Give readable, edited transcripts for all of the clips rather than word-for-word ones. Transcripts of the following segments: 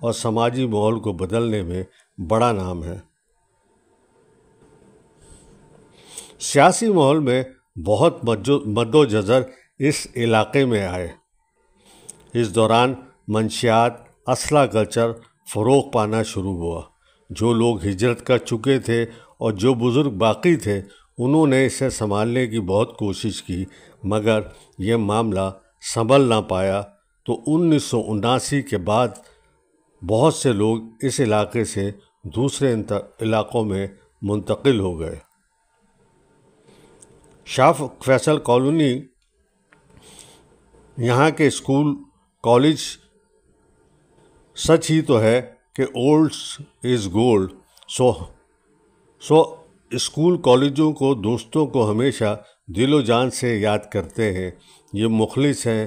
اور سماجی ماحول کو بدلنے میں بڑا نام ہے۔ سیاسی ماحول میں بہت مد و جزر اس علاقے میں آئے۔ اس دوران منشیات، اسلحہ کلچر فروغ پانا شروع ہوا۔ جو لوگ ہجرت کر چکے تھے اور جو بزرگ باقی تھے انہوں نے اسے سنبھالنے کی بہت کوشش کی، مگر یہ معاملہ سنبھل نہ پایا۔ تو 1979 کے بعد بہت سے لوگ اس علاقے سے دوسرے علاقوں میں منتقل ہو گئے۔ شاہ فیصل کالونی، یہاں کے اسکول کالج، سچ ہی تو ہے کہ old is gold, so school کالجوں کو دوستوں کو ہمیشہ دل و جان سے یاد کرتے ہیں۔ یہ مخلص ہیں،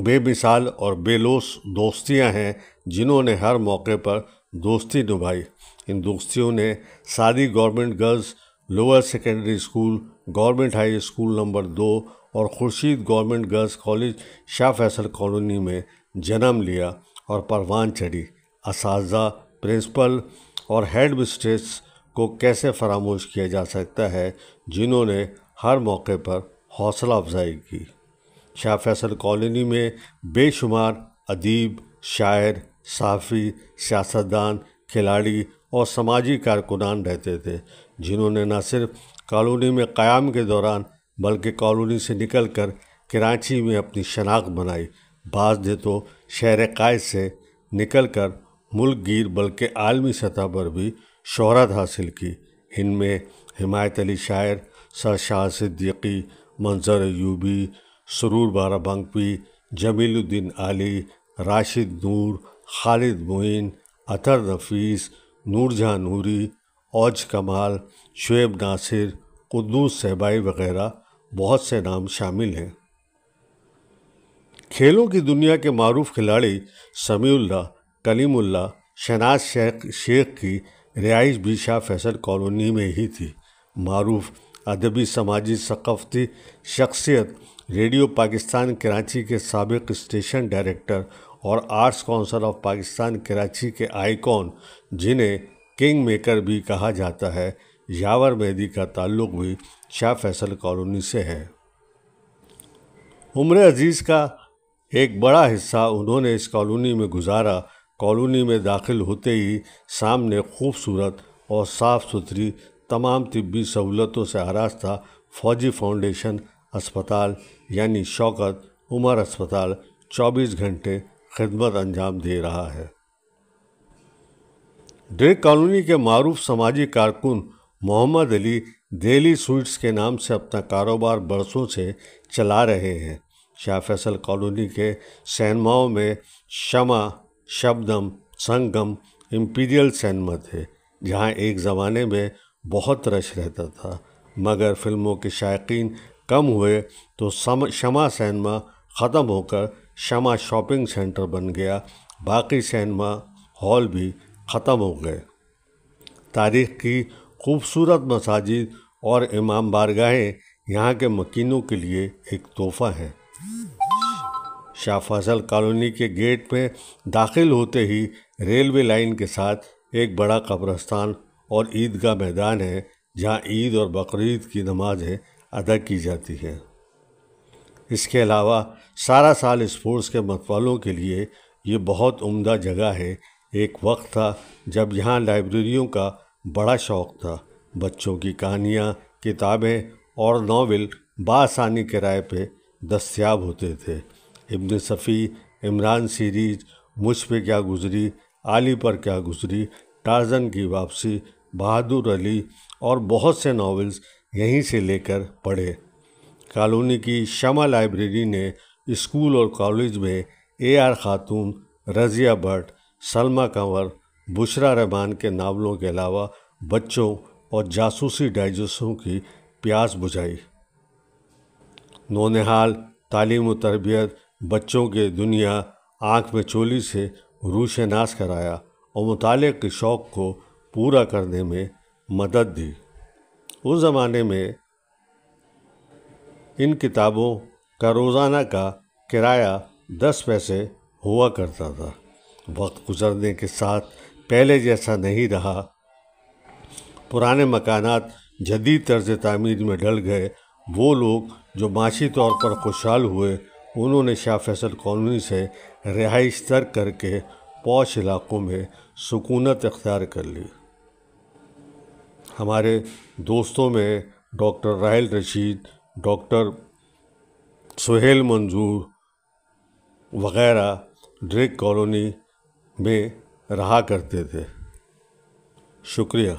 بے مثال اور بے لوث دوستیاں ہیں جنہوں نے ہر موقع پر دوستی نبھائی۔ ان دوستیوں نے Saadi government girls lower secondary school, government high school number 2 اور خورشید گورنمنٹ گرلز کالج شاہ فیصل کالونی میں جنم لیا اور پروان چڑھی۔ اساتذہ، پرنسپل اور ہیڈ مسٹریس کو کیسے فراموش کیا جا سکتا ہے جنہوں نے ہر موقع پر حوصلہ افزائی کی۔ شاہ فیصل کالونی میں بے شمار ادیب، شاعر، صحافی، سیاستدان، کھلاڑی اور سماجی کارکنان رہتے تھے جنہوں نے نہ صرف کالونی میں قیام کے دوران بلکہ کالونی سے نکل کر کراچی میں اپنی شناخت بنائی۔ بعض نے تو شہر قائد سے نکل کر ملک گیر بلکہ عالمی سطح پر بھی شہرت حاصل کی۔ ان میں حمایت علی شاعر، سر شاہ صدیقی، منظر ایوبی، سرور بارابنکی، جمیل الدین علی، راشد نور، خالد معین، اطہر نفیس، نور جہاں نوری، اوج کمال، شعیب ناصر، قدوس صہبائی وغیرہ بہت سے نام شامل ہیں۔ کھیلوں کی دنیا کے معروف کھلاڑی سمیع اللہ، کلیم اللہ، شہناز شیخ کی رہائش بھی شاہ فیصل کالونی میں ہی تھی۔ معروف ادبی، سماجی، ثقافتی شخصیت، ریڈیو پاکستان کراچی کے سابق اسٹیشن ڈائریکٹر اور arts council of Pakistan Karachi کے آئیکن، جنہیں کنگ میکر بھی کہا جاتا ہے، یاور مہدی کا تعلق بھی شاہ فیصل کالونی سے ہے۔ عمر عزیز کا ایک بڑا حصہ انہوں نے اس کالونی میں گزارا۔ کالونی میں داخل ہوتے ہی سامنے خوبصورت اور صاف ستھری تمام طبی سہولتوں سے آراستہ فوجی فاؤنڈیشن اسپتال یعنی شوکت عمر اسپتال 24 گھنٹے خدمت انجام دے رہا ہے۔ ڈریک کالونی کے معروف سماجی کارکن محمد علی دہلی سویٹس کے نام سے اپنا کاروبار برسوں سے چلا رہے ہیں۔ شاہ فیصل کالونی کے سینماؤں میں شمع، شبنم، سنگم، امپیریل سینما تھے جہاں ایک زمانے میں بہت رش رہتا تھا، مگر فلموں کے شائقین کم ہوئے تو شمع سینما ختم ہو کر شمع شاپنگ سینٹر بن گیا، باقی سینما ہال بھی ختم ہو گئے۔ تاریخ کی خوبصورت مساجد اور امام بارگاہیں یہاں کے مکینوں کے لیے ایک تحفہ ہیں۔ شاہ فیصل کالونی کے گیٹ میں داخل ہوتے ہی ریلوے لائن کے ساتھ ایک بڑا قبرستان اور عیدگاہ میدان ہے جہاں عید اور بقرعید کی نمازیں ادا کی جاتی ہیں۔ اس کے علاوہ سارا سال اسپورٹس کے متوالوں کے لیے یہ بہت عمدہ جگہ ہے۔ ایک وقت تھا جب یہاں لائبریریوں کا بڑا شوق تھا۔ بچوں کی کہانیاں، کتابیں اور ناول بآسانی کرائے پہ دستیاب ہوتے تھے۔ ابن صفی، عمران سیریز، مجھ پہ کیا گزری، علی پر کیا گزری، ٹارزن کی واپسی، بہادر علی اور بہت سے ناولز یہیں سے لے کر پڑھے۔ کالونی کی شمع لائبریری نے اسکول اور کالج میں AR خاتون، رضیہ بٹ، سلمیٰ کنور، بشریٰ رحمان کے ناولوں کے علاوہ بچوں اور جاسوسی ڈائجسٹوں کی پیاس بجھائی۔ نونہال، تعلیم و تربیت، بچوں کے دنیا آنکھ میں چولی سے روش ناز کرایا اور مطالعے کے شوق کو پورا کرنے میں مدد دی۔ اس زمانے میں ان کتابوں کا روزانہ کا کرایہ 10 پیسے ہوا کرتا تھا۔ وقت گزرنے کے ساتھ پہلے جیسا نہیں رہا۔ پرانے مکانات جدید طرز تعمیر میں ڈل گئے۔ وہ لوگ جو معاشی طور پر خوشحال ہوئے انہوں نے شاہ فیصل کالونی سے رہائش ترک کر کے پوش علاقوں میں سکونت اختیار کر لی۔ ہمارے دوستوں میں ڈاکٹر راحیل رشید، ڈاکٹر سہیل منظور وغیرہ ڈریک کالونی میں رہا کرتے تھے۔ شکریہ۔